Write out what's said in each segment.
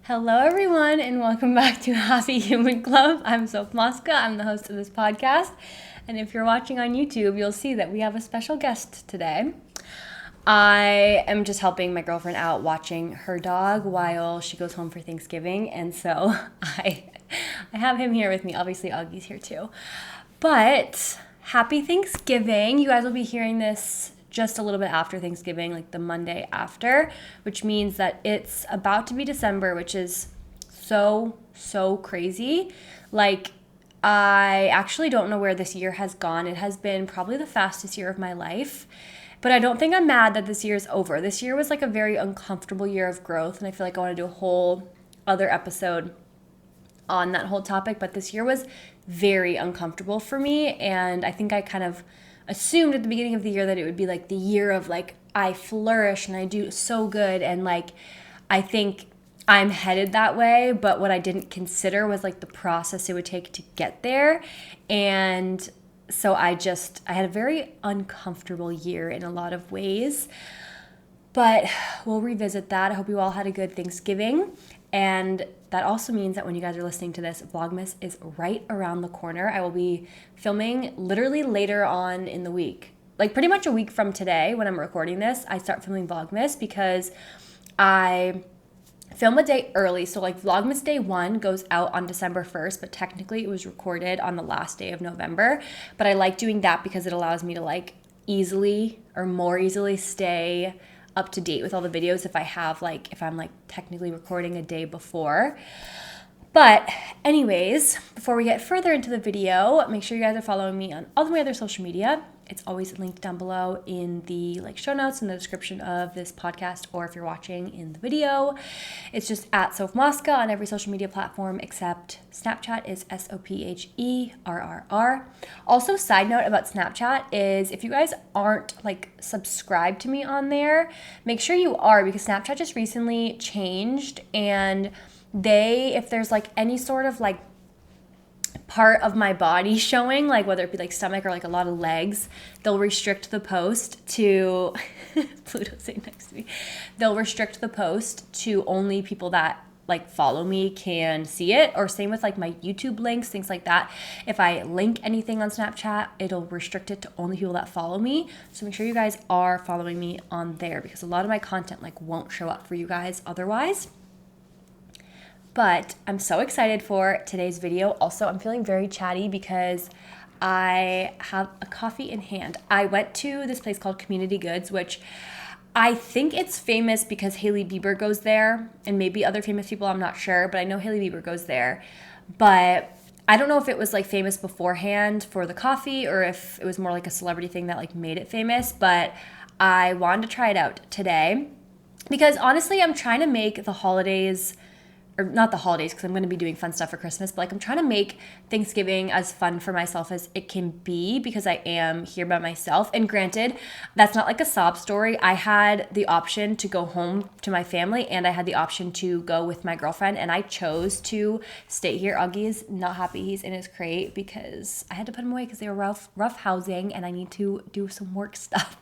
Hello, everyone, and welcome back to Happy Human Club. I'm Soph. I'm the host of this podcast. And if you're watching on YouTube, you'll see that we have a special guest today. I am just helping my girlfriend out watching her dog while she goes home for Thanksgiving. And so I have him here with me. Obviously, Augie's here too. But happy Thanksgiving. You guys will be hearing this just a little bit after Thanksgiving, like the Monday after, which means that it's about to be December, which is so crazy. Like, I actually don't know where this year has gone. It has been probably the fastest year of my life, but I don't think I'm mad that this year is over. This year was like a very uncomfortable year of growth, and I feel like I want to do a whole other episode on that whole topic, but this year was very uncomfortable for me, and I think I kind of assumed at the beginning of the year that it would be like the year of like I flourish and I do so good, and like I think I'm headed that way, but what I didn't consider was like the process it would take to get there. And so I had a very uncomfortable year in a lot of ways, but we'll revisit that. I hope you all had a good Thanksgiving. And that also means that when you guys are listening to this, Vlogmas is right around the corner. I will be filming literally later on in the week. Like pretty much a week from today when I'm recording this, I start filming Vlogmas because I film a day early. So like Vlogmas day 1 goes out on December 1st, but technically it was recorded on the last day of November. But I like doing that because it allows me to like easily or more easily stay up to date with all the videos if I'm like technically recording a day before. But anyways, before we get further into the video, make sure you guys are following me on all of my other social media. It's always linked down below in the show notes in the description of this podcast, or if you're watching in the video, it's just at Soph on every social media platform except Snapchat is SOPHERRR. Also, side note about Snapchat is if you guys aren't like subscribed to me on there, make sure you are, because Snapchat just recently changed, and if there's like any sort of like part of my body showing, like whether it be like stomach or like a lot of legs, they'll restrict the post to Pluto's sitting next to me. They'll restrict the post to only people that like follow me can see it, or same with like my YouTube links, things like that. If I link anything on Snapchat, it'll restrict it to only people that follow me. So make sure you guys are following me on there, because a lot of my content like won't show up for you guys otherwise. But I'm so excited for today's video. Also, I'm feeling very chatty because I have a coffee in hand. I went to this place called Community Goods, which I think it's famous because Hailey Bieber goes there, and maybe other famous people, I'm not sure, but I know Hailey Bieber goes there. But I don't know if it was like famous beforehand for the coffee, or if it was more like a celebrity thing that like made it famous, but I wanted to try it out today because honestly, I'm trying to make the holidays, or not the holidays because I'm going to be doing fun stuff for Christmas, but like I'm trying to make Thanksgiving as fun for myself as it can be, because I am here by myself. And granted, that's not like a sob story. I had the option to go home to my family, and I had the option to go with my girlfriend, and I chose to stay here. Augie is not happy. He's in his crate because I had to put him away because they were rough housing and I need to do some work stuff.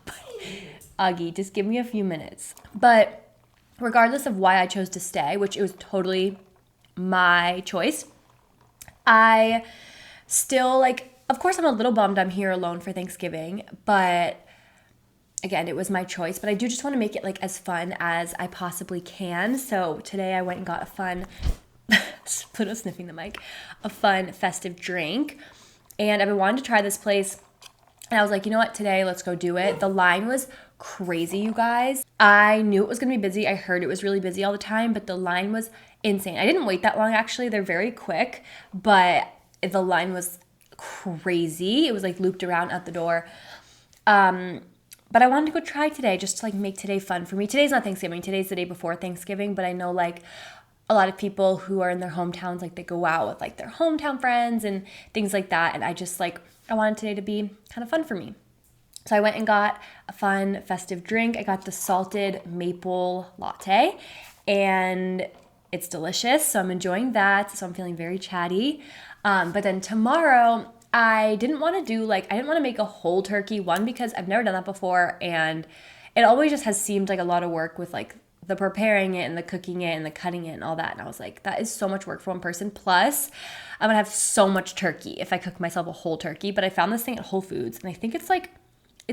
Augie, just give me a few minutes. But regardless of why I chose to stay, which it was totally my choice, I still like, of course I'm a little bummed I'm here alone for Thanksgiving, but again, it was my choice. But I do just want to make it like as fun as I possibly can. So today I went and got a fun, Pluto sniffing the mic, a fun festive drink. And I've been wanting to try this place, and I was like, you know what, today let's go do it. The line was crazy, you guys. I knew it was gonna be busy. I heard it was really busy all the time, but the line was insane. I didn't wait that long, actually. They're very quick, but the line was crazy. It was like looped around at the door. But I wanted to go try today just to like make today fun for me. Today's not Thanksgiving. Today's the day before Thanksgiving, but I know like a lot of people who are in their hometowns, like they go out with like their hometown friends and things like that. And I wanted today to be kind of fun for me. So I went and got a fun festive drink. I got the salted maple latte, and it's delicious. So I'm enjoying that. So I'm feeling very chatty. But then tomorrow, I didn't want to make a whole turkey, one, because I've never done that before, and it always just has seemed like a lot of work with like the preparing it and the cooking it and the cutting it and all that. And I was like, that is so much work for one person. Plus, I'm gonna have so much turkey if I cook myself a whole turkey. But I found this thing at Whole Foods, and I think it's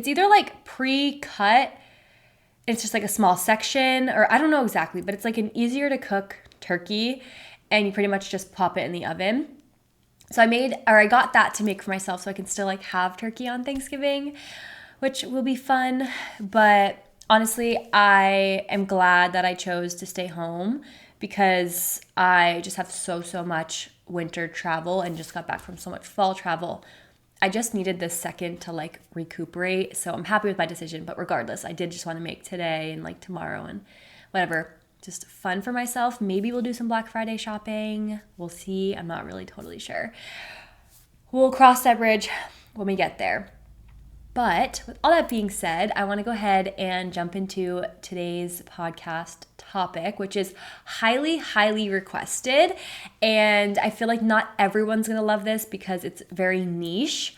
either like pre-cut, it's just like a small section, or I don't know exactly, but it's like an easier to cook turkey, and you pretty much just pop it in the oven. So I got that to make for myself so I can still like have turkey on Thanksgiving, which will be fun. But honestly, I am glad that I chose to stay home because I just have so much winter travel and just got back from so much fall travel. I just needed this second to like recuperate. So I'm happy with my decision. But regardless, I did just want to make today and like tomorrow and whatever just fun for myself. Maybe we'll do some Black Friday shopping. We'll see. I'm not really totally sure. We'll cross that bridge when we get there. But with all that being said, I want to go ahead and jump into today's podcast topic, which is highly requested. And I feel like not everyone's going to love this because it's very niche.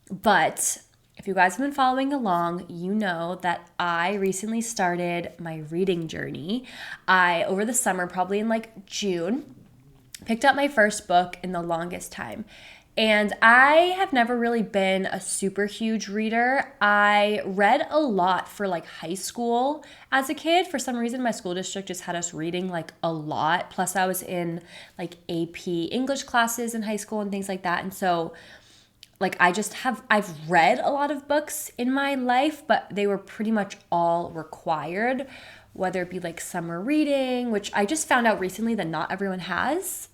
But if you guys have been following along, you know that I recently started my reading journey. Over the summer, probably in like June, picked up my first book in the longest time. And I have never really been a super huge reader. I read a lot for like high school as a kid. For some reason, my school district just had us reading like a lot. Plus, I was in like AP English classes in high school and things like that. And so like I've read a lot of books in my life, but they were pretty much all required, whether it be like summer reading, which I just found out recently that not everyone has.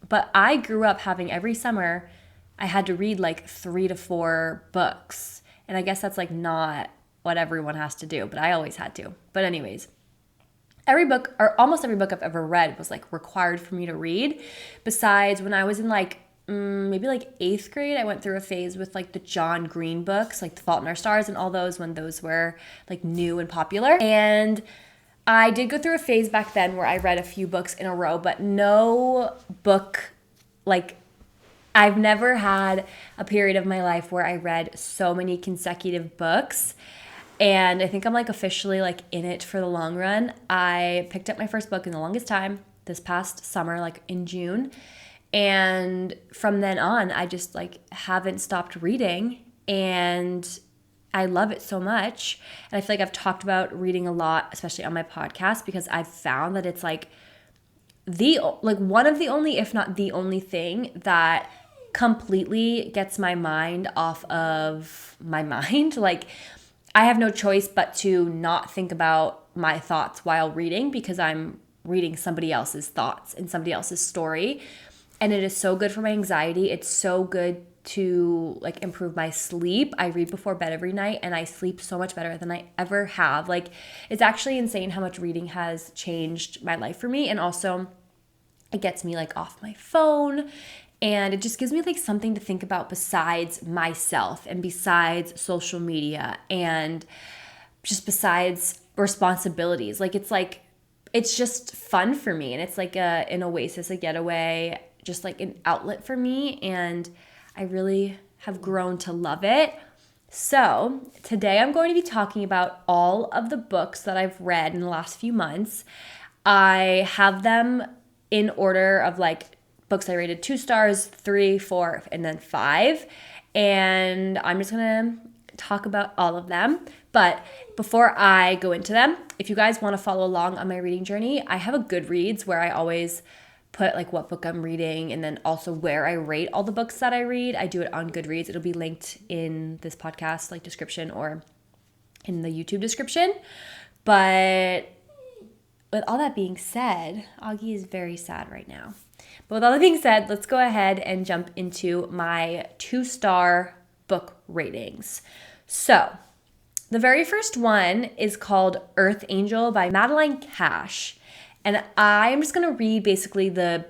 But I grew up having every summer I had to read like 3 to 4 books. And I guess that's like not what everyone has to do, but I always had to. But anyways, every book or almost every book I've ever read was like required for me to read. Besides when I was in like maybe like 8th grade, I went through a phase with like the John Green books, like The Fault in Our Stars and all those when those were like new and popular. And I did go through a phase back then where I read a few books in a row, but no book, like I've never had a period of my life where I read so many consecutive books. And I think I'm like officially like in it for the long run. I picked up my first book in the longest time this past summer, like in June. And from then on, I just like haven't stopped reading, and I love it so much. And I feel like I've talked about reading a lot, especially on my podcast, because I've found that it's like one of the only, if not the only thing that completely gets my mind off of my mind. Like I have no choice but to not think about my thoughts while reading because I'm reading somebody else's thoughts and somebody else's story. And it is so good for my anxiety. It's so good to like improve my sleep. I read before bed every night and I sleep so much better than I ever have. Like it's actually insane how much reading has changed my life for me. And also it gets me like off my phone, and it just gives me like something to think about besides myself and besides social media and just besides responsibilities. It's just fun for me, and it's like an oasis, a getaway, just like an outlet for me, and I really have grown to love it. So today I'm going to be talking about all of the books that I've read in the last few months. I have them in order of like books I rated 2 stars, 3, 4, and then 5. And I'm just going to talk about all of them. But before I go into them, if you guys want to follow along on my reading journey, I have a Goodreads where I always put like what book I'm reading and then also where I rate all the books that I read. I do it on Goodreads. It'll be linked in this podcast like description or in the YouTube description. But with all that being said, Augie is very sad right now. But with all that being said, let's go ahead and jump into my 2-star book ratings. So the very first one is called Earth Angel by Madeline Cash. And I'm just going to read basically the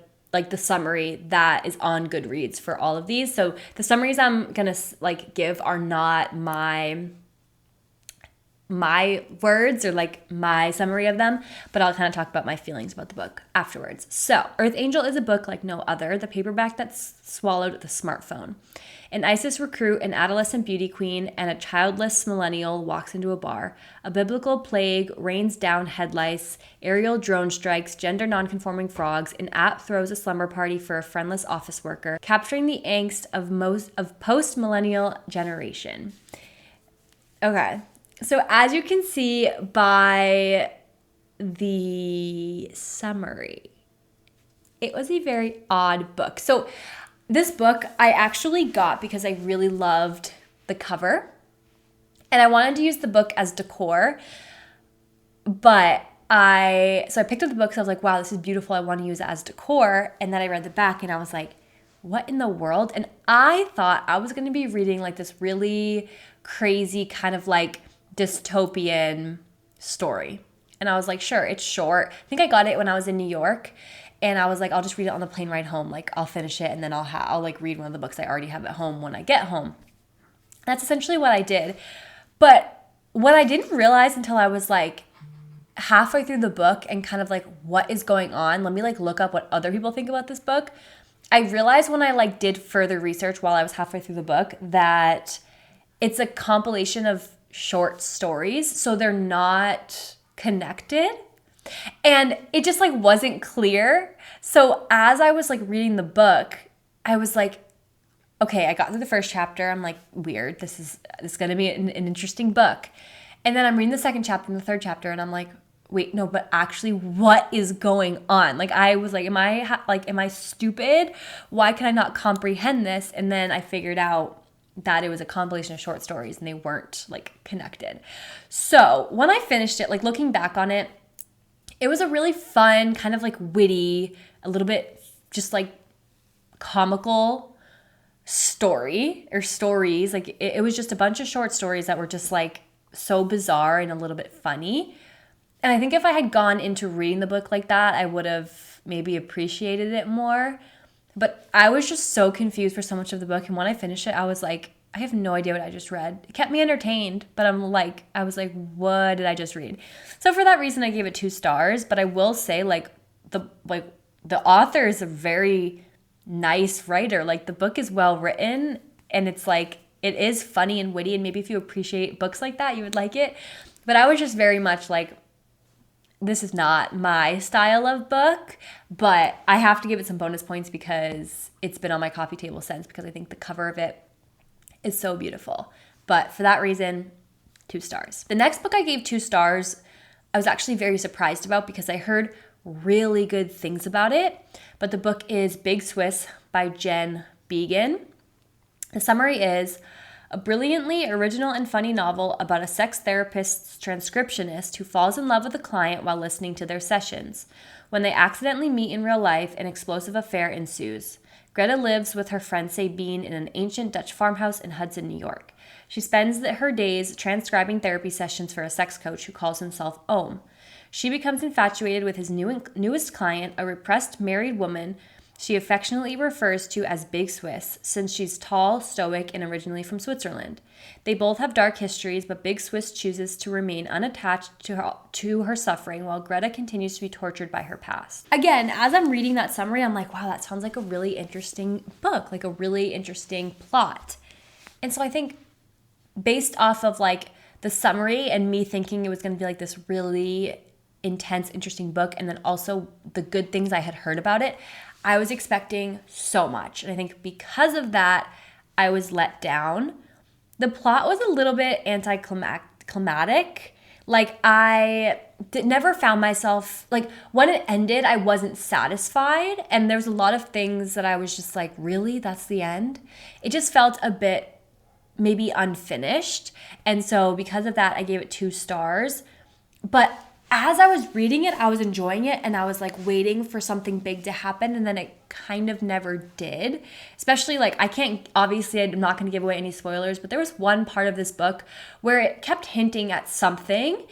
summary that is on Goodreads for all of these. So the summaries I'm going to like give are not my my words or like my summary of them, but I'll kind of talk about my feelings about the book afterwards. So, Earth Angel is a book like no other, the paperback that's swallowed the smartphone. An ISIS recruit, an adolescent beauty queen, and a childless millennial walks into a bar. A biblical plague rains down head lice, aerial drone strikes, gender nonconforming frogs, an app throws a slumber party for a friendless office worker, capturing the angst of post-millennial generation. Okay. So as you can see by the summary, it was a very odd book. So this book I actually got because I really loved the cover and I wanted to use the book as decor, but I picked up the book because I was like, wow, this is beautiful. I want to use it as decor. And then I read the back and I was like, what in the world? And I thought I was going to be reading like this really crazy kind of like dystopian story. And I was like, sure, it's short. I think I got it when I was in New York. And I was like, I'll just read it on the plane ride home. Like I'll finish it and then I'll like read one of the books I already have at home when I get home. That's essentially what I did. But what I didn't realize until I was like halfway through the book and kind of like, what is going on? Let me like look up what other people think about this book. I realized when I like did further research while I was halfway through the book that it's a compilation of short stories, so they're not connected. And it just like wasn't clear. So as I was like reading the book, I was like, okay, I got through the first chapter. I'm like, weird. This is going to be an interesting book. And then I'm reading the second chapter and the third chapter and I'm like, wait, no, but actually what is going on? Like I was like, am I stupid? Why can I not comprehend this? And then I figured out that it was a compilation of short stories and they weren't like connected. So when I finished it, like looking back on it, it was a really fun, kind of like witty, a little bit just like comical story or stories. Like it was just a bunch of short stories that were just like so bizarre and a little bit funny. And I think if I had gone into reading the book like that, I would have maybe appreciated it more. But I was just so confused for so much of the book. And when I finished it, I was like, I have no idea what I just read. It kept me entertained, but I was like, what did I just read? So for that reason, I gave it 2 stars. But I will say the author is a very nice writer. Like the book is well written and it's like, it is funny and witty. And maybe if you appreciate books like that, you would like it. But I was just very much like, this is not my style of book, but I have to give it some bonus points because it's been on my coffee table since, because I think the cover of it is so beautiful. But for that reason, 2 stars. The next book I gave 2 stars, I was actually very surprised about because I heard really good things about it. But the book is Big Swiss by Jen Began. The summary is a brilliantly original and funny novel about a sex therapist's transcriptionist who falls in love with a client while listening to their sessions. When they accidentally meet in real life, an explosive affair ensues. Greta lives with her friend Sabine in an ancient Dutch farmhouse in Hudson, New York. She spends her days transcribing therapy sessions for a sex coach who calls himself Ohm. She becomes infatuated with his newest client, a repressed married woman she affectionately refers to as Big Swiss, since she's tall, stoic, and originally from Switzerland. They both have dark histories, but Big Swiss chooses to remain unattached to her suffering, while Greta continues to be tortured by her past. Again, as I'm reading that summary, I'm like, wow, that sounds like a really interesting book, like a really interesting plot. And so I think based off of like the summary and me thinking it was going to be like this really intense, interesting book, and then also the good things I had heard about it, I was expecting so much. And I think because of that, I was let down. The plot was a little bit anticlimactic. Like never found myself, like when it ended, I wasn't satisfied. And there was a lot of things that I was just like, really? That's the end? It just felt a bit maybe unfinished. And so because of that, I gave it 2 stars. But as I was reading it, I was enjoying it and I was like waiting for something big to happen, and then it kind of never did. Especially like I'm not going to give away any spoilers, but there was one part of this book where it kept hinting at something,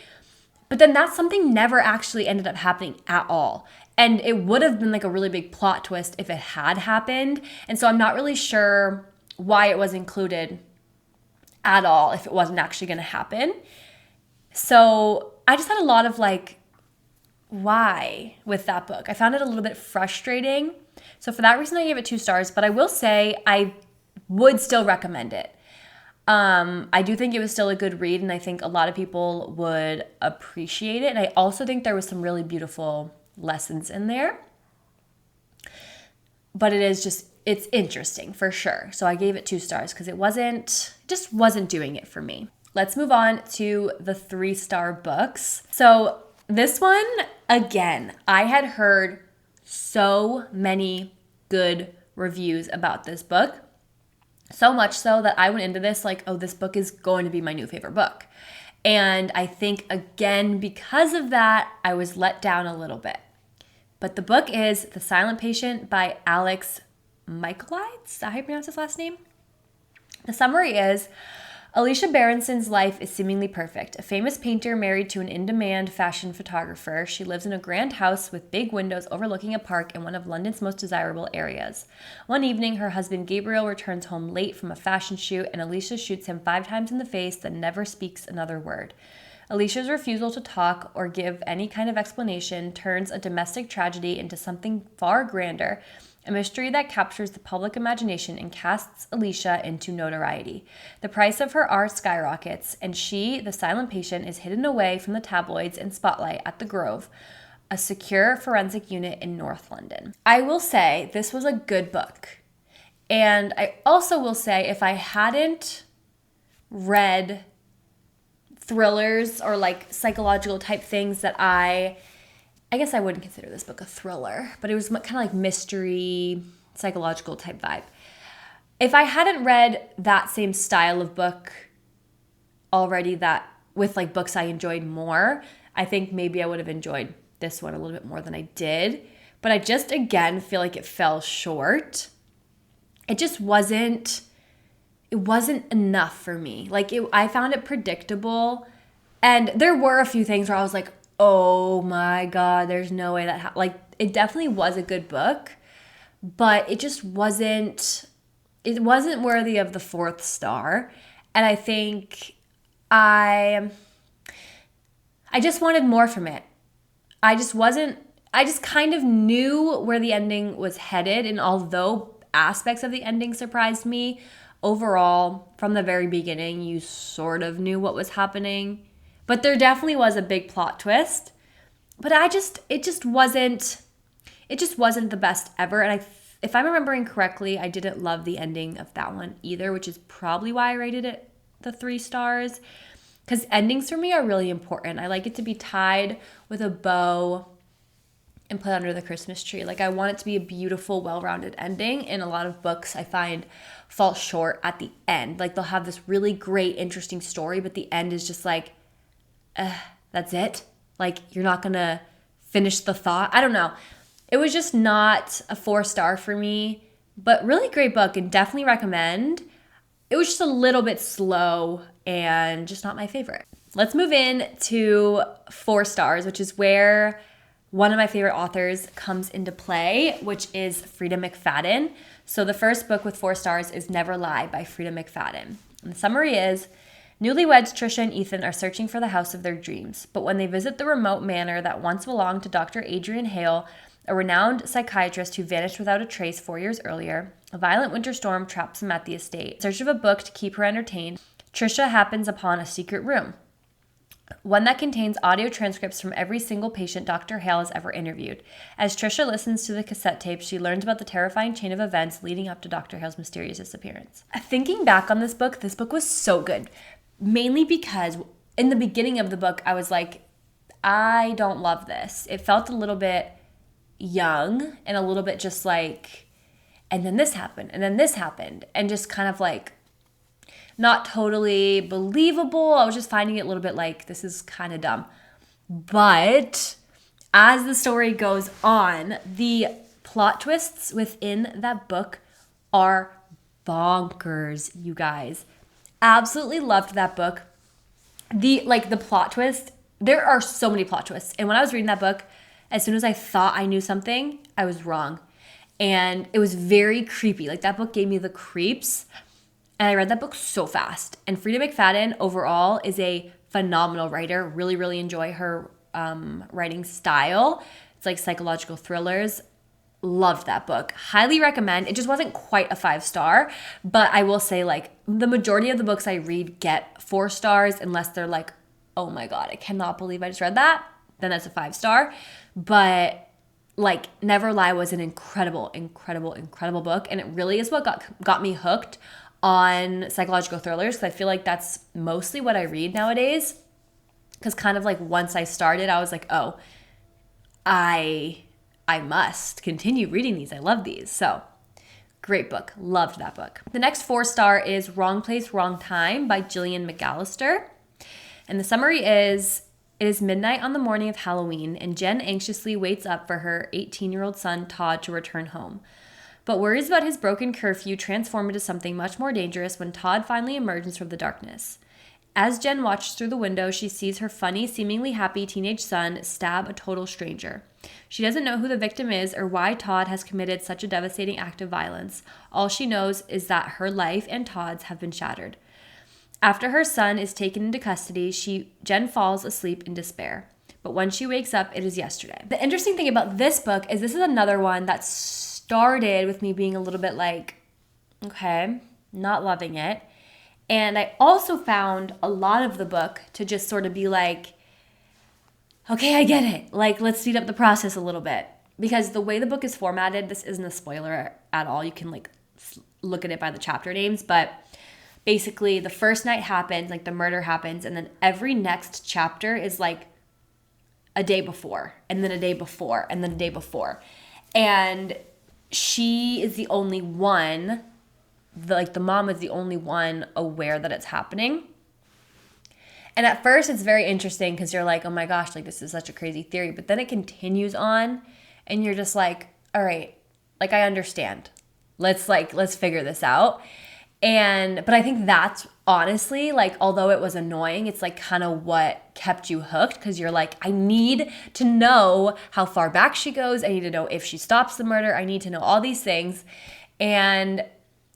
but then that something never actually ended up happening at all. And it would have been like a really big plot twist if it had happened. And so I'm not really sure why it was included at all if it wasn't actually going to happen. So I just had a lot of like, why with that book? I found it a little bit frustrating. So for that reason, I gave it 2 stars, but I will say I would still recommend it. I do think it was still a good read, and I think a lot of people would appreciate it. And I also think there was some really beautiful lessons in there. But it's interesting for sure. So I gave it 2 stars because just wasn't doing it for me. Let's move on to the 3-star books. So this one, again, I had heard so many good reviews about this book. So much so that I went into this like, oh, this book is going to be my new favorite book. And I think, again, because of that, I was let down a little bit. But the book is The Silent Patient by Alex Michaelides. Is that how you pronounce his last name? The summary is, Alicia Berenson's life is seemingly perfect. A famous painter married to an in-demand fashion photographer, she lives in a grand house with big windows overlooking a park in one of London's most desirable areas. One evening, her husband Gabriel returns home late from a fashion shoot, and Alicia shoots him 5 times in the face, then never speaks another word. Alicia's refusal to talk or give any kind of explanation turns a domestic tragedy into something far grander, a mystery that captures the public imagination and casts Alicia into notoriety. The price of her art skyrockets, and she, the silent patient, is hidden away from the tabloids and spotlight at the Grove, a secure forensic unit in North London. I will say this was a good book. And I also will say if I hadn't read thrillers or like psychological type things that I guess I wouldn't consider this book a thriller, but it was kind of like mystery, psychological type vibe. If I hadn't read that same style of book already, that with like books I enjoyed more, I think maybe I would have enjoyed this one a little bit more than I did. But I just, again, feel like it fell short. It just wasn't enough for me. Like I found it predictable. And there were a few things where I was like, oh my God, there's no way that like it definitely was a good book, but it just wasn't worthy of the 4th star. And I think I just wanted more from it. I just kind of knew where the ending was headed, and although aspects of the ending surprised me, overall, from the very beginning, you sort of knew what was happening. But there definitely was a big plot twist. But it just wasn't the best ever. And if I'm remembering correctly, I didn't love the ending of that one either, which is probably why I rated it the 3 stars. Because endings for me are really important. I like it to be tied with a bow and put under the Christmas tree. Like I want it to be a beautiful, well-rounded ending. And a lot of books I find fall short at the end. Like they'll have this really great, interesting story, but the end is just like, that's it? Like, you're not going to finish the thought? I don't know. It was just not a 4 star for me, but really great book and definitely recommend. It was just a little bit slow and just not my favorite. Let's move in to 4 stars, which is where one of my favorite authors comes into play, which is Frida McFadden. So the first book with 4 stars is Never Lie by Frida McFadden. And the summary is, newlyweds Trisha and Ethan are searching for the house of their dreams, but when they visit the remote manor that once belonged to Dr. Adrian Hale, a renowned psychiatrist who vanished without a trace 4 years earlier, a violent winter storm traps them at the estate. In search of a book to keep her entertained, Trisha happens upon a secret room, one that contains audio transcripts from every single patient Dr. Hale has ever interviewed. As Trisha listens to the cassette tapes, she learns about the terrifying chain of events leading up to Dr. Hale's mysterious disappearance. Thinking back on this book was so good. Mainly because in the beginning of the book, I was like, I don't love this. It felt a little bit young and a little bit just like, and then this happened, and then this happened, and just kind of like not totally believable. I was just finding it a little bit like, this is kind of dumb. But as the story goes on, the plot twists within that book are bonkers, you guys. Absolutely loved that book. The plot twist, there are so many plot twists. And when I was reading that book, as soon as I thought I knew something, I was wrong. And it was very creepy. Like that book gave me the creeps. And I read that book so fast. And Frida McFadden overall is a phenomenal writer. Really, really enjoy her writing style. It's like psychological thrillers. Loved that book. Highly recommend. It just wasn't quite a 5-star, but I will say like the majority of the books I read get 4 stars unless they're like, oh my God, I cannot believe I just read that. Then that's a 5-star. But like Never Lie was an incredible, incredible, incredible book. And it really is what got me hooked on psychological thrillers. Because I feel like that's mostly what I read nowadays. Because kind of like once I started, I was like, oh, I must continue reading these. I love these. So great book. Loved that book. The next 4-star is Wrong Place, Wrong Time by Gillian McAllister. And the summary is, it is midnight on the morning of Halloween, and Jen anxiously waits up for her 18-year-old son, Todd, to return home. But worries about his broken curfew transform into something much more dangerous when Todd finally emerges from the darkness. As Jen watches through the window, she sees her funny, seemingly happy teenage son stab a total stranger. She doesn't know who the victim is or why Todd has committed such a devastating act of violence. All she knows is that her life and Todd's have been shattered. After her son is taken into custody, Jen falls asleep in despair. But when she wakes up, it is yesterday. The interesting thing about this book is this is another one that started with me being a little bit like, okay, not loving it. And I also found a lot of the book to just sort of be like, okay, I get it. Like, let's speed up the process a little bit. Because the way the book is formatted, this isn't a spoiler at all. You can like look at it by the chapter names. But basically the first night happens, like the murder happens. And then every next chapter is like a day before. And then a day before. And then a day before. And she is the only one, the mom is the only one aware that it's happening. And at first it's very interesting because you're like, oh my gosh, like this is such a crazy theory. But then it continues on and you're just like, all right, like I understand. Let's figure this out. But I think that's honestly, like, although it was annoying, it's like kind of what kept you hooked because you're like, I need to know how far back she goes. I need to know if she stops the murder. I need to know all these things. And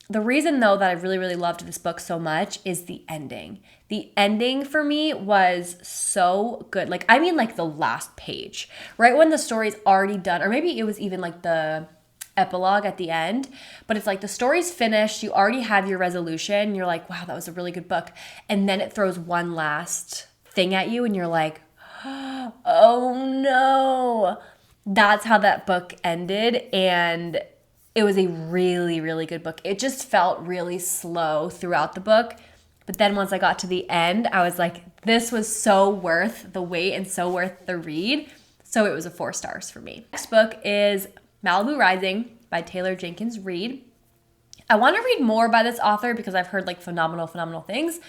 the reason, though, that I really, really loved this book so much is the ending. The ending for me was so good. Like, I mean, like the last page, right when the story's already done, or maybe it was even like the epilogue at the end, but it's like the story's finished. You already have your resolution. You're like, wow, that was a really good book. And then it throws one last thing at you and you're like, oh no. That's how that book ended. And it was a really, really good book. It just felt really slow throughout the book. But then once I got to the end, I was like, this was so worth the wait and so worth the read. So it was a 4 stars for me. Next book is Malibu Rising by Taylor Jenkins Reid. I want to read more by this author because I've heard like phenomenal things.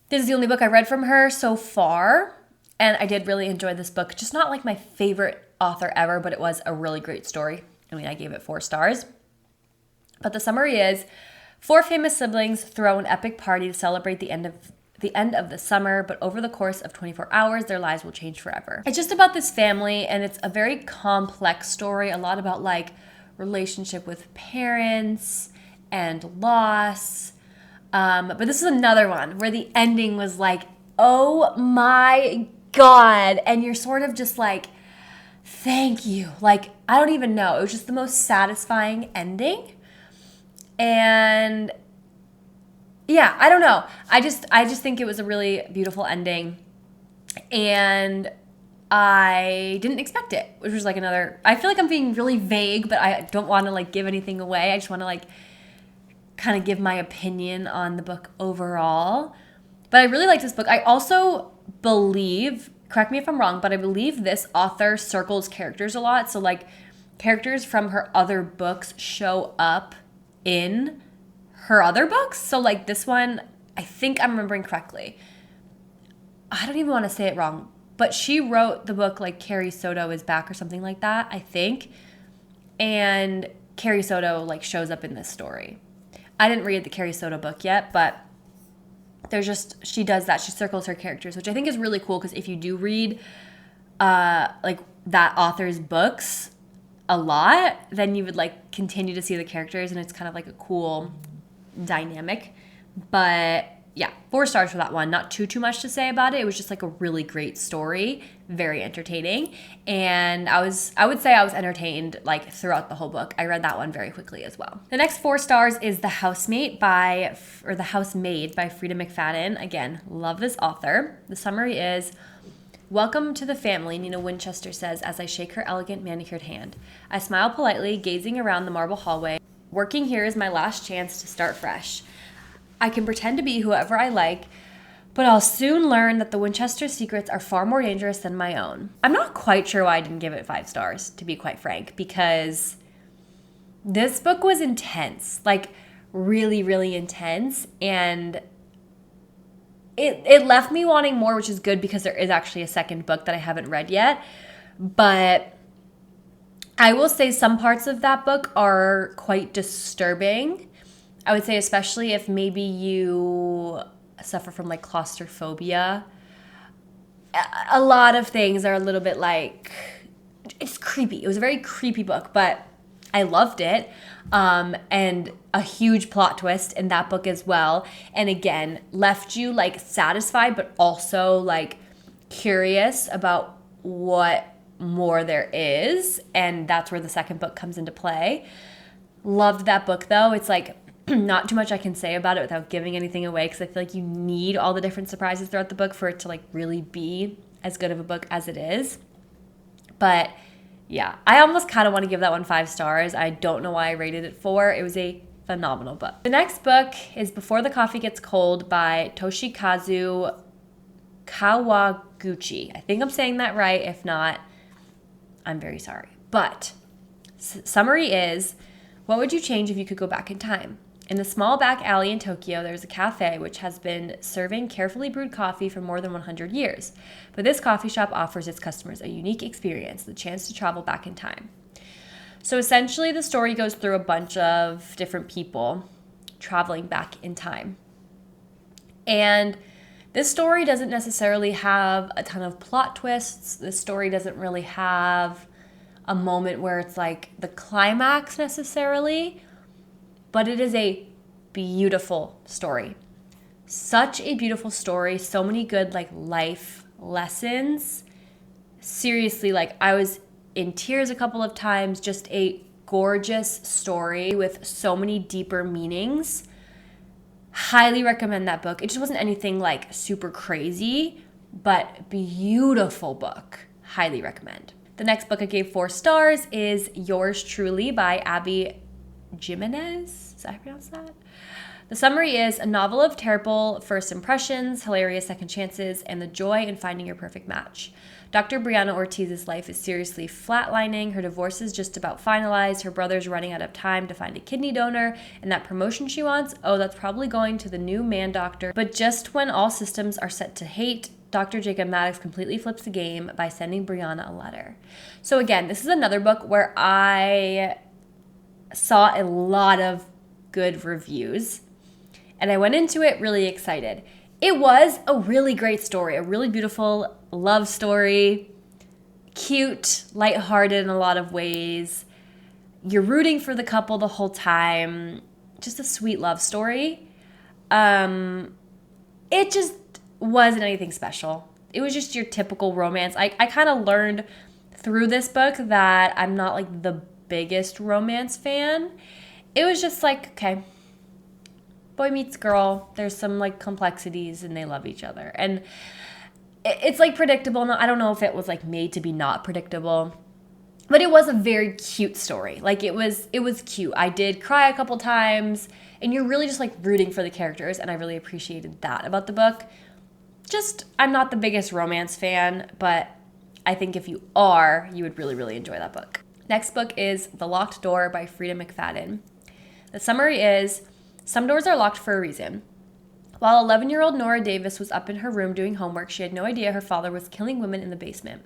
This is the only book I read from her so far. And I did really enjoy this book. Just not like my favorite author ever, but it was a really great story. I mean, I gave it 4 stars. But the summary is, 4 famous siblings throw an epic party to celebrate the end of the summer, but over the course of 24 hours, their lives will change forever. It's just about this family, and it's a very complex story, a lot about like relationship with parents and loss. But this is another one where the ending was like, oh my God. And you're sort of just like, thank you. Like, I don't even know. It was just the most satisfying ending. And yeah, I don't know. I just think it was a really beautiful ending. And I didn't expect it, which was like another, I feel like I'm being really vague, but I don't want to like give anything away. I just want to like kind of give my opinion on the book overall. But I really liked this book. I also believe, correct me if I'm wrong, but I believe this author circles characters a lot. So like characters from her other books show up in her other books. So like this one, I think I'm remembering correctly. I don't even want to say it wrong, but she wrote the book like Carrie Soto is Back or something like that, I think. And Carrie Soto like shows up in this story. I didn't read the Carrie Soto book yet, but she does that. She circles her characters, which I think is really cool because if you do read like that author's books a lot, then you would like continue to see the characters and it's kind of like a cool dynamic. But yeah, 4 stars for that one. Not too much to say about it. It was just like a really great story, very entertaining, and I would say I was entertained like throughout the whole book. I read that one very quickly as well. The next 4 stars is The Housemaid by Frida McFadden. Again, love this author. The summary is: "Welcome to the family," Nina Winchester says as I shake her elegant manicured hand. I smile politely, gazing around the marble hallway. Working here is my last chance to start fresh. I can pretend to be whoever I like, but I'll soon learn that the Winchester secrets are far more dangerous than my own. I'm not quite sure why I didn't give it 5 stars, to be quite frank, because this book was intense, like really, really intense, and it left me wanting more, which is good because there is actually a second book that I haven't read yet. But I will say some parts of that book are quite disturbing. I would say especially if maybe you suffer from like claustrophobia. A lot of things are a little bit like, it's creepy. It was a very creepy book, but I loved it. And a huge plot twist in that book as well. And again, left you like satisfied, but also like curious about what more there is. And that's where the second book comes into play. Loved that book though. It's like not too much I can say about it without giving anything away, because I feel like you need all the different surprises throughout the book for it to like really be as good of a book as it is. But yeah, I almost kind of want to give that one 5 stars. I don't know why I rated it 4. It was a phenomenal book. The next book is Before the Coffee Gets Cold by Toshikazu Kawaguchi. I think I'm saying that right. If not, I'm very sorry. But summary is: what would you change if you could go back in time? In a small back alley in Tokyo, there's a cafe which has been serving carefully brewed coffee for more than 100 years. But this coffee shop offers its customers a unique experience, the chance to travel back in time. So essentially, the story goes through a bunch of different people traveling back in time. And this story doesn't necessarily have a ton of plot twists. This story doesn't really have a moment where it's like the climax necessarily, but it is a beautiful story. Such a beautiful story. So many good like life lessons. Seriously, like I was in tears a couple of times. Just a gorgeous story with so many deeper meanings. Highly recommend that book. It just wasn't anything like super crazy, but beautiful book. Highly recommend. The next book I gave 4 stars is Yours Truly by Abby Jimenez. Is that how I pronounce that? The summary is: a novel of terrible first impressions, hilarious second chances, and the joy in finding your perfect match. Dr. Brianna Ortiz's life is seriously flatlining. Her divorce is just about finalized. Her brother's running out of time to find a kidney donor. And that promotion she wants, oh, that's probably going to the new man doctor. But just when all systems are set to hate, Dr. Jacob Maddox completely flips the game by sending Brianna a letter. So again, this is another book where I saw a lot of good reviews, and I went into it really excited. It was a really great story, a really beautiful love story, cute, lighthearted in a lot of ways. You're rooting for the couple the whole time. Just a sweet love story. It just wasn't anything special. It was just your typical romance. I kind of learned through this book that I'm not like the biggest romance fan. It was just like, okay, boy meets girl. There's some like complexities and they love each other. And it's like predictable. I don't know if it was like made to be not predictable, but it was a very cute story. Like it was cute. I did cry a couple times, and you're really just like rooting for the characters, and I really appreciated that about the book. Just, I'm not the biggest romance fan, but I think if you are, you would really, really enjoy that book. Next book is The Locked Door by Frida McFadden. The summary is: some doors are locked for a reason. While 11-year-old Nora Davis was up in her room doing homework, she had no idea her father was killing women in the basement,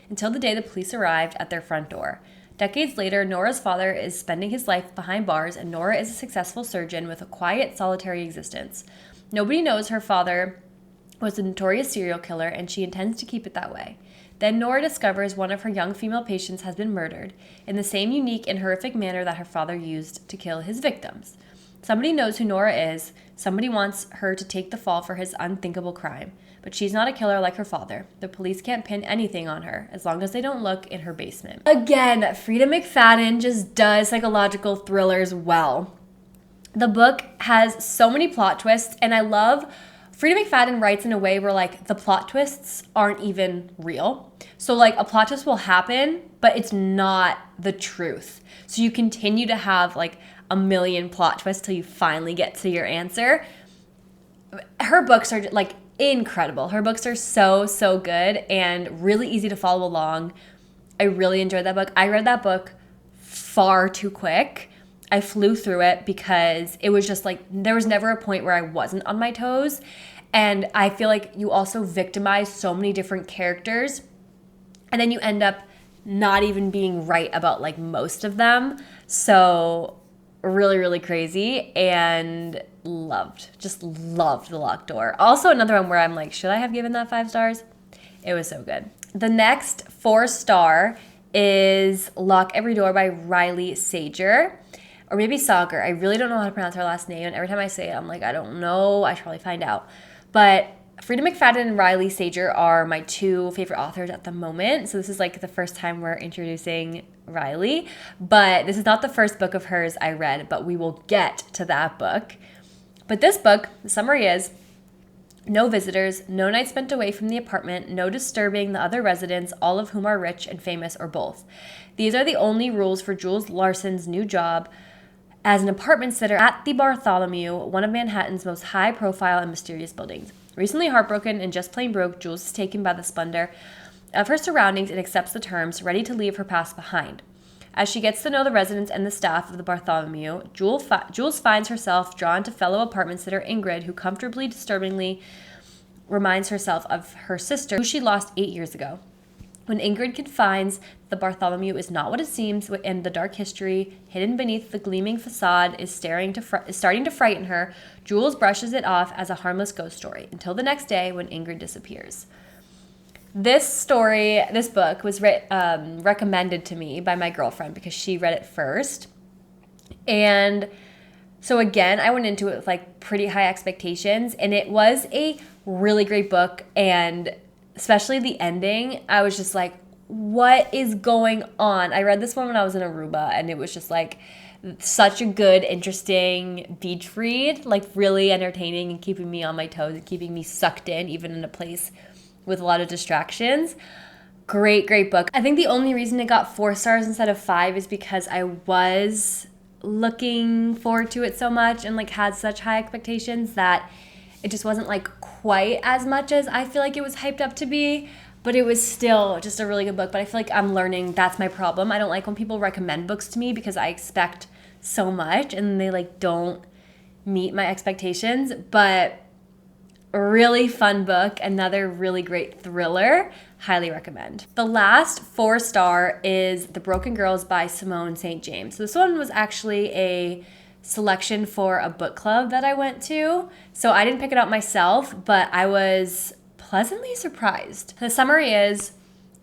until the day the police arrived at their front door. Decades later, Nora's father is spending his life behind bars, and Nora is a successful surgeon with a quiet, solitary existence. Nobody knows her father was a notorious serial killer, and she intends to keep it that way. Then Nora discovers one of her young female patients has been murdered in the same unique and horrific manner that her father used to kill his victims. Somebody knows who Nora is. Somebody wants her to take the fall for his unthinkable crime. But she's not a killer like her father. The police can't pin anything on her as long as they don't look in her basement. Again, Frida McFadden just does psychological thrillers well. The book has so many plot twists, and I love Frida McFadden writes in a way where like the plot twists aren't even real. So like a plot twist will happen, but it's not the truth. So you continue to have like a million plot twists till you finally get to your answer. Her books are like incredible. Her books are so good and really easy to follow along. I really enjoyed that book. I read that book far too quick. I flew through it because it was just like there was never a point where I wasn't on my toes. And I feel like you also victimize so many different characters, and then you end up not even being right about like most of them. So really crazy, and just loved The Locked Door. Also another one where I'm like, should I have given that 5 stars? It was so good. The next 4-star is Lock Every Door by Riley Sager. Or maybe Sager. I really don't know how to pronounce her last name, and every time I say it, I'm like, I don't know. I should probably find out. But Frida McFadden and Riley Sager are my 2 favorite authors at the moment. So this is like the first time we're introducing Riley. But this is not the first book of hers I read, but we will get to that book. But this book, the summary is, no visitors, no night spent away from the apartment, no disturbing the other residents, all of whom are rich and famous or both. These are the only rules for Jules Larson's new job as an apartment sitter at the Bartholomew, one of Manhattan's most high-profile and mysterious buildings. Recently heartbroken and just plain broke, Jules is taken by the splendor of her surroundings and accepts the terms, ready to leave her past behind. As she gets to know the residents and the staff of the Bartholomew, Jules finds herself drawn to fellow apartment sitter Ingrid, who comfortably, disturbingly reminds herself of her sister, who she lost 8 years ago. When Ingrid confines the Bartholomew is not what it seems, and the dark history hidden beneath the gleaming facade is starting to frighten her, Jules brushes it off as a harmless ghost story until the next day when Ingrid disappears. This book was recommended to me by my girlfriend because she read it first. And so again, I went into it with like pretty high expectations, and it was a really great book, and especially the ending, I was just like, what is going on? I read this one when I was in Aruba, and it was just like such a good, interesting beach read, like really entertaining and keeping me on my toes and keeping me sucked in, even in a place with a lot of distractions. Great book. I think the only reason it got 4 stars instead of 5 is because I was looking forward to it so much and like had such high expectations that it just wasn't like quite as much as I feel like it was hyped up to be, but it was still just a really good book. But I feel like I'm learning that's my problem. I don't like when people recommend books to me because I expect so much and they like don't meet my expectations. But a really fun book, another really great thriller, highly recommend. The last 4-star is The Broken Girls by Simone St. James. So this one was actually a selection for a book club that I went to. So I didn't pick it up myself, but I was pleasantly surprised. The summary is,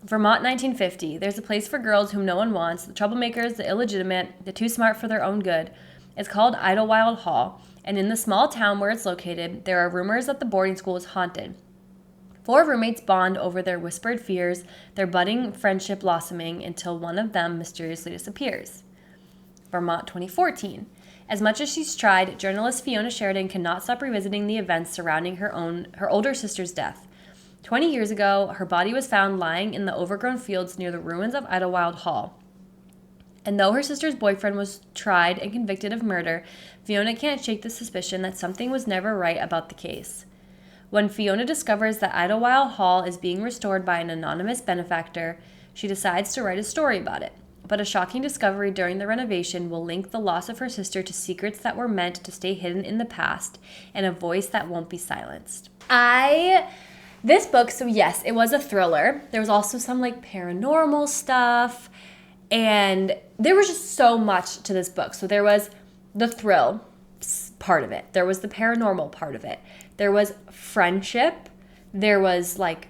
Vermont 1950. There's a place for girls whom no one wants, the troublemakers, the illegitimate, the too smart for their own good. It's called Idlewild Hall, and in the small town where it's located, there are rumors that the boarding school is haunted. 4 roommates bond over their whispered fears, their budding friendship blossoming until one of them mysteriously disappears. Vermont 2014. As much as she's tried, journalist Fiona Sheridan cannot stop revisiting the events surrounding her older sister's death. 20 years ago, her body was found lying in the overgrown fields near the ruins of Idlewild Hall. And though her sister's boyfriend was tried and convicted of murder, Fiona can't shake the suspicion that something was never right about the case. When Fiona discovers that Idlewild Hall is being restored by an anonymous benefactor, she decides to write a story about it. But a shocking discovery during the renovation will link the loss of her sister to secrets that were meant to stay hidden in the past and a voice that won't be silenced. This book, so yes, it was a thriller. There was also some like paranormal stuff, and there was just so much to this book. So there was the thrill part of it. There was the paranormal part of it. There was friendship. There was like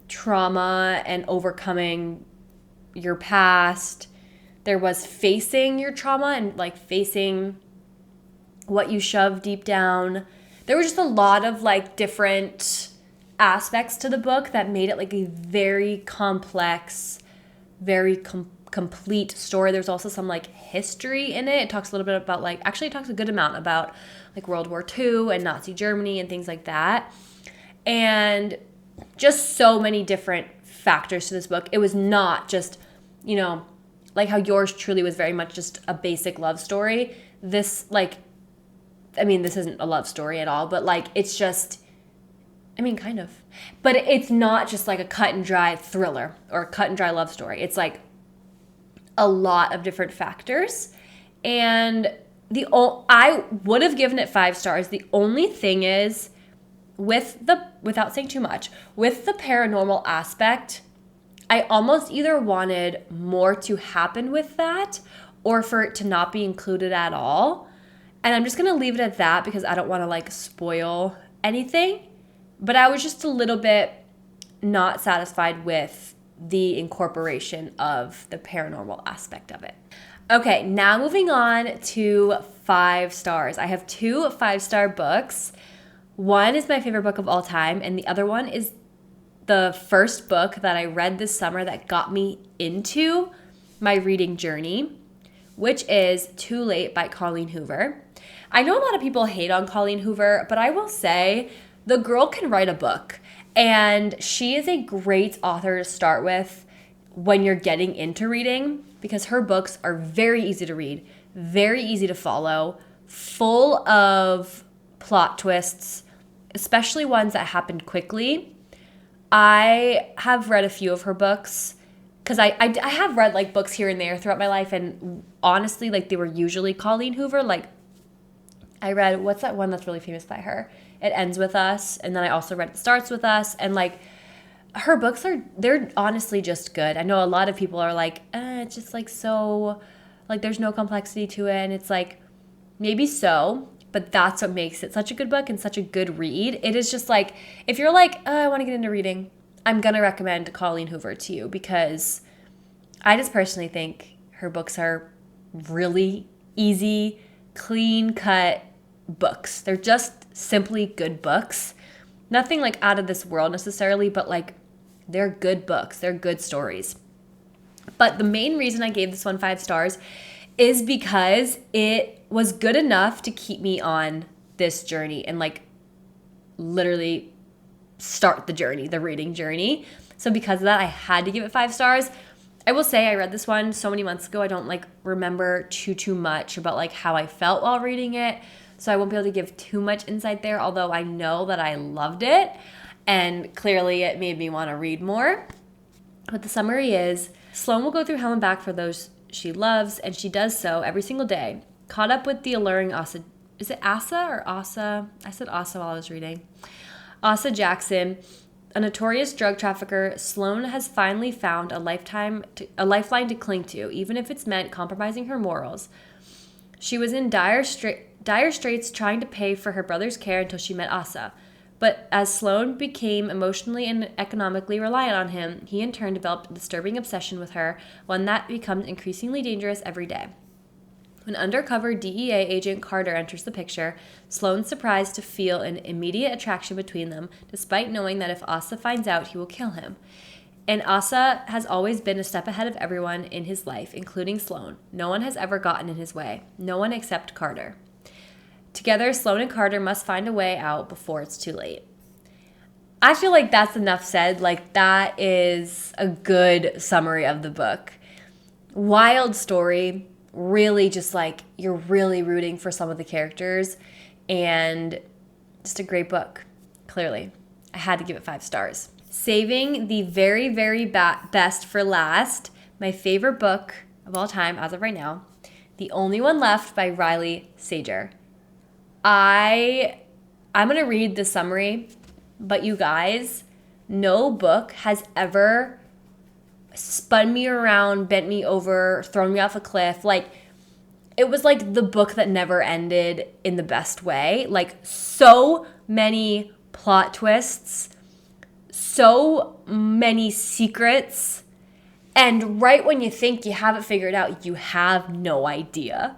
trauma and overcoming your past. There was facing your trauma and like facing what you shove deep down. There was just a lot of like different aspects to the book that made it like a very complex, very complete story. There's also some like history in it. It talks a little bit about like, actually it talks a good amount about like World War II and Nazi Germany and things like that. And just so many different factors to this book. It was not just, you know, like how yours truly was very much just a basic love story. This like, I mean, this isn't a love story at all, but like it's just, I mean, kind of. But it's not just like a cut and dry thriller or a cut and dry love story. It's like a lot of different factors. And I would have given it 5 stars. The only thing is, without saying too much, with the paranormal aspect, I almost either wanted more to happen with that or for it to not be included at all. And I'm just going to leave it at that because I don't want to like spoil anything. But I was just a little bit not satisfied with the incorporation of the paranormal aspect of it. Okay, now moving on to 5 stars. I have 2 5-star books. One is my favorite book of all time, and the other one is the first book that I read this summer that got me into my reading journey, which is Too Late by Colleen Hoover. I know a lot of people hate on Colleen Hoover, but I will say the girl can write a book, and she is a great author to start with when you're getting into reading because her books are very easy to read, very easy to follow, full of plot twists, especially ones that happened quickly. I have read a few of her books because I have read like books here and there throughout my life, and honestly, like they were usually Colleen Hoover. Like I read, what's that one that's really famous by her? It Ends With Us, and then I also read It Starts With Us, and like her books they're honestly just good. I know a lot of people are like, it's just like so, like there's no complexity to it, and it's like maybe so, but that's what makes it such a good book and such a good read. It is just like, if you're like, I want to get into reading, I'm going to recommend Colleen Hoover to you because I just personally think her books are really easy, clean-cut books. They're just simply good books. Nothing like out of this world necessarily, but like they're good books. They're good stories. But the main reason I gave this one 5 stars is because it was good enough to keep me on this journey and like literally start the journey, the reading journey. So because of that, I had to give it 5 stars. I will say I read this one so many months ago. I don't like remember too much about like how I felt while reading it. So I won't be able to give too much insight there, although I know that I loved it and clearly it made me want to read more. But the summary is, Sloane will go through hell and back for those she loves, and she does so every single day. Caught up with the alluring Asa. Is it Asa or Asa? I said Asa while I was reading. Asa Jackson, a notorious drug trafficker, Sloane has finally found a lifeline to cling to, even if it's meant compromising her morals. She was in dire straits trying to pay for her brother's care until she met Asa. But as Sloane became emotionally and economically reliant on him, he in turn developed a disturbing obsession with her, one that becomes increasingly dangerous every day. When undercover DEA agent Carter enters the picture, Sloane's surprised to feel an immediate attraction between them, despite knowing that if Asa finds out, he will kill him. And Asa has always been a step ahead of everyone in his life, including Sloane. No one has ever gotten in his way. No one except Carter. Together, Sloane and Carter must find a way out before it's too late. I feel like that's enough said. Like, that is a good summary of the book. Wild story. Really just like, you're really rooting for some of the characters. And just a great book, clearly. I had to give it 5 stars. Saving the very, very best for last. My favorite book of all time, as of right now. The Only One Left by Riley Sager. I'm going to read the summary, but you guys, no book has ever spun me around, bent me over, thrown me off a cliff. Like, it was like the book that never ended in the best way. Like, so many plot twists, so many secrets, and right when you think you have it figured out, you have no idea.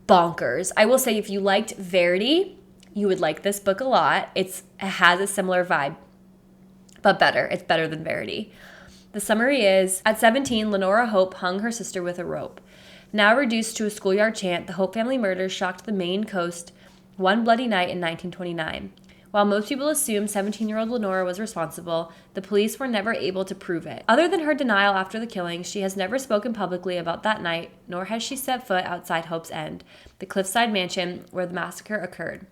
bonkers. I will say if you liked Verity, you would like this book a lot. It has a similar vibe, but better. It's better than Verity. The summary is, at 17, Lenora Hope hung her sister with a rope. Now reduced to a schoolyard chant, the Hope family murder shocked the Maine coast one bloody night in 1929. While most people assumed 17-year-old Lenora was responsible, the police were never able to prove it. Other than her denial after the killing, she has never spoken publicly about that night, nor has she set foot outside Hope's End, the cliffside mansion where the massacre occurred.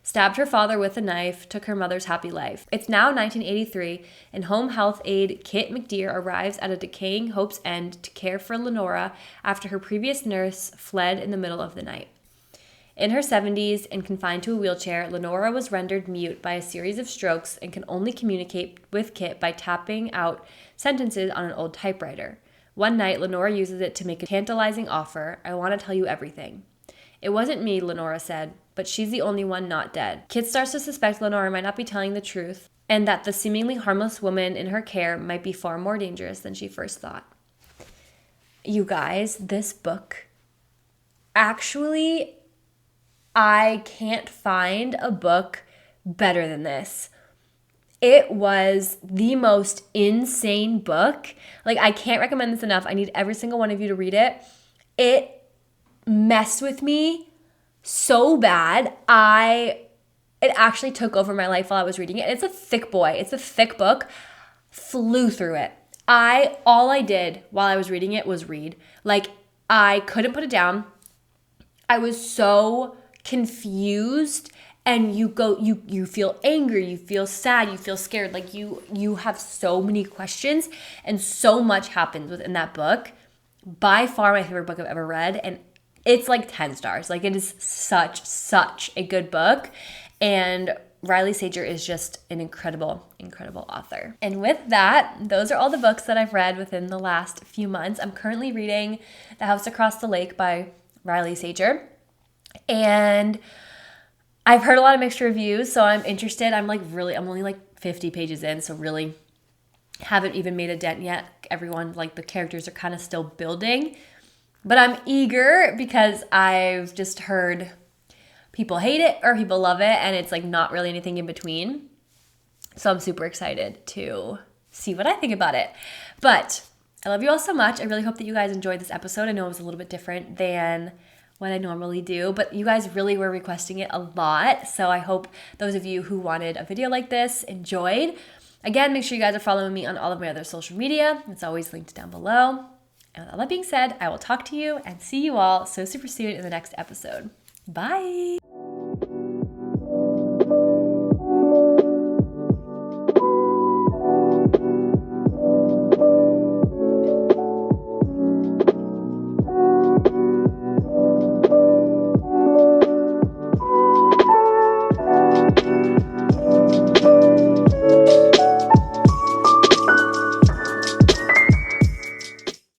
Stabbed her father with a knife, took her mother's happy life. It's now 1983, and home health aide Kit McDeer arrives at a decaying Hope's End to care for Lenora after her previous nurse fled in the middle of the night. In her 70s and confined to a wheelchair, Lenora was rendered mute by a series of strokes and can only communicate with Kit by tapping out sentences on an old typewriter. One night, Lenora uses it to make a tantalizing offer. "I want to tell you everything." "It wasn't me," Lenora said, "but she's the only one not dead." Kit starts to suspect Lenora might not be telling the truth and that the seemingly harmless woman in her care might be far more dangerous than she first thought. You guys, this book actually, I can't find a book better than this. It was the most insane book. Like, I can't recommend this enough. I need every single one of you to read it. It messed with me so bad. It actually took over my life while I was reading it. And it's a thick boy. It's a thick book. Flew through it. All I did while I was reading it was read. Like, I couldn't put it down. I was so confused, and you feel angry, you feel sad, you feel scared, like you have so many questions, and so much happens within that book. By far my favorite book I've ever read, and it's like 10 stars. Like, it is such a good book, and Riley Sager is just an incredible author. And with that, those are all the books that I've read within the last few months. I'm currently reading The House Across the Lake by Riley Sager. And I've heard a lot of mixed reviews, so I'm interested. I'm only like 50 pages in, so really haven't even made a dent yet. Everyone, like, the characters are kind of still building. But I'm eager because I've just heard people hate it or people love it, and it's like not really anything in between. So I'm super excited to see what I think about it. But I love you all so much. I really hope that you guys enjoyed this episode. I know it was a little bit different than what I normally do, but you guys really were requesting it a lot. So I hope those of you who wanted a video like this enjoyed. Again, make sure you guys are following me on all of my other social media. It's always linked down below. And with all that being said, I will talk to you and see you all so super soon in the next episode. Bye.